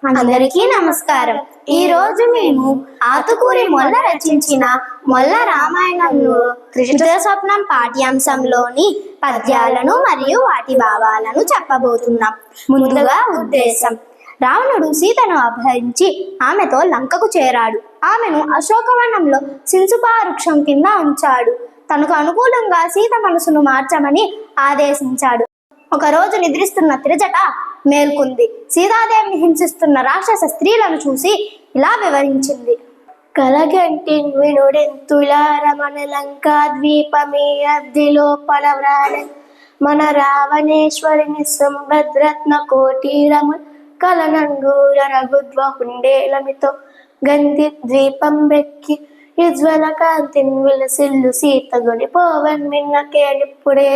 అందరికీ నమస్కారం. ఈ రోజు మేము ఆతుకూరి మొల్ల రచించిన మొల్ల రామాయణంలో కృష్ణ స్వప్నం పాఠ్యాంశంలోని పద్యాలను మరియు వాటి భావాలను చెప్పబోతున్నాం. ముందుగా ఉద్దేశం. రావణుడు సీతను అపహరించి ఆమెతో లంకకు చేరాడు. ఆమెను అశోకవనంలో సింసుపా వృక్షం కింద ఉంచాడు. తనకు అనుకూలంగా సీత మనసును మార్చమని ఆదేశించాడు. ఒకరోజు నిద్రిస్తున్న త్రిజట మేల్కొంది. సీతాదేవిని హింసిస్తున్న రాక్షస స్త్రీలను చూసి ఇలా వివరించింది. కలగంటి వినుడెంతులారమణ లంకా ద్వీపమే అద్దిలోపల వ్రాలె మన రావణేశ్వరిని సుభద్రత్న కోటీరము కలనంగూర రఘుద్వహుండేలమితో గంధి ద్వీపం బెక్కి యుజ్వల కాంతిని విలసిల్లు సీతగుని పోవన్ మిన్నకేనిప్పుడే.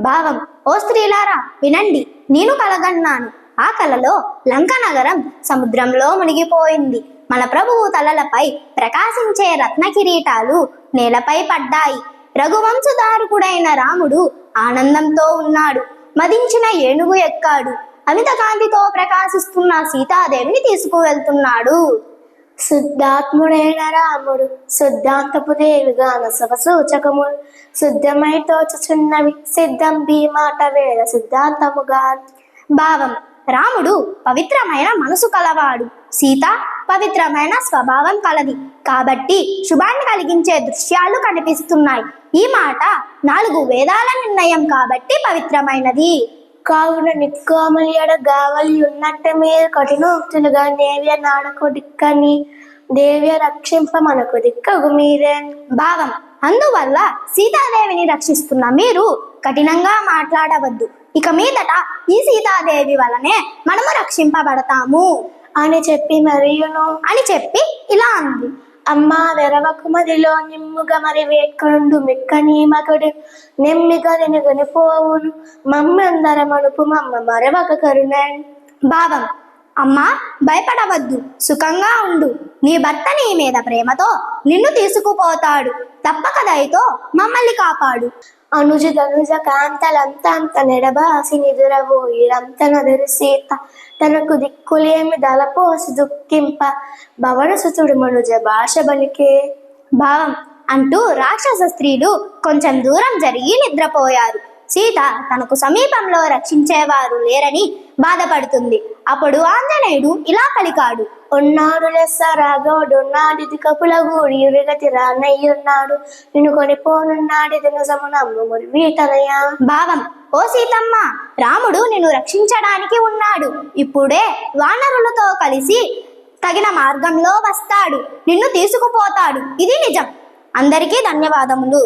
భావం. ఓ స్త్రీలారా వినండి, నేను కలగన్నాను. ఆ కలలో లంక నగరం సముద్రంలో మునిగిపోయింది. మన ప్రభువు తలలపై ప్రకాశించే రత్న కిరీటాలు నేలపై పడ్డాయి. రఘువంశధారకుడైన రాముడు ఆనందంతో ఉన్నాడు. మదించిన ఏనుగు ఎక్కాడు. అమిత కాంతితో ప్రకాశిస్తున్న సీతాదేవిని తీసుకువెళ్తున్నాడు. శుద్ధాత్ముడైన రాముడు శుద్ధాంతపు దేవిగాన శుభ సూచకము శుద్ధమై తోచుచున్నవి సిద్ధం భీమాట వేళ సిద్ధాంతముగా. భావం. రాముడు పవిత్రమైన మనసు కలవాడు. సీత పవిత్రమైన స్వభావం కలది. కాబట్టి శుభాన్ని కలిగించే దృశ్యాలు కనిపిస్తున్నాయి. ఈ మాట 4 వేదాల నిర్ణయం కాబట్టి పవిత్రమైనది. కావున నిక్కోమలియడ గావలి ఉన్నట్టు మీరు కఠినోక్తులుగా దేవ్య నాడకు దిక్కని దేవ్య రక్షింప మనకు దిక్కగు మీరే. భావం. అందువల్ల సీతాదేవిని రక్షిస్తున్న మీరు కఠినంగా మాట్లాడవద్దు. ఇక మీదట ఈ సీతాదేవి వలనే మనము రక్షింపబడతాము అని చెప్పి ఇలా అంది. అమ్మా వెరవకు మదిలో నిమ్ముగా మరి వేట్కొండు మిక్కని మగడు నెమ్మిగా నినుగని పోవును మమ్మందర మనుపు మమ్మ మరవక కరుణన్. భావం. అమ్మా భయపడవద్దు, సుఖంగా ఉండు. నీ భర్త నీ మీద ప్రేమతో నిన్ను తీసుకుపోతాడు. తప్పక దయతో మమ్మల్ని కాపాడు. అనుజ ధనుజ కాంతలంతంత నెడబాసి నిదురబోయిరంత నదిరి సీత తనకు దిక్కులేమి దళపోసి దుఃఖింప భవనసుతుడు మనుజ భాష బలికే. భావం. అంటూ రాక్షస స్త్రీలు కొంచెం దూరం జరిగి నిద్రపోయారు. సీత తనకు సమీపంలో రక్షించేవారు లేరని బాధపడుతుంది. అప్పుడు ఆంజనేయుడు ఇలా పలికాడు. ఉన్నాడు లెస్స రాఘవుడున్నాడిది కపులగూడి యురిగతి రానయ్యున్నాడు నిన్ను కొనిపోనున్నాడిది నిజమునమ్ము మురివీతనయ. భావం. ఓ సీతమ్మ, రాముడు నిన్ను రక్షించడానికి ఉన్నాడు. ఇప్పుడే వానరులతో కలిసి తగిన మార్గంలో వస్తాడు. నిన్ను తీసుకుపోతాడు. ఇది నిజం. అందరికీ ధన్యవాదములు.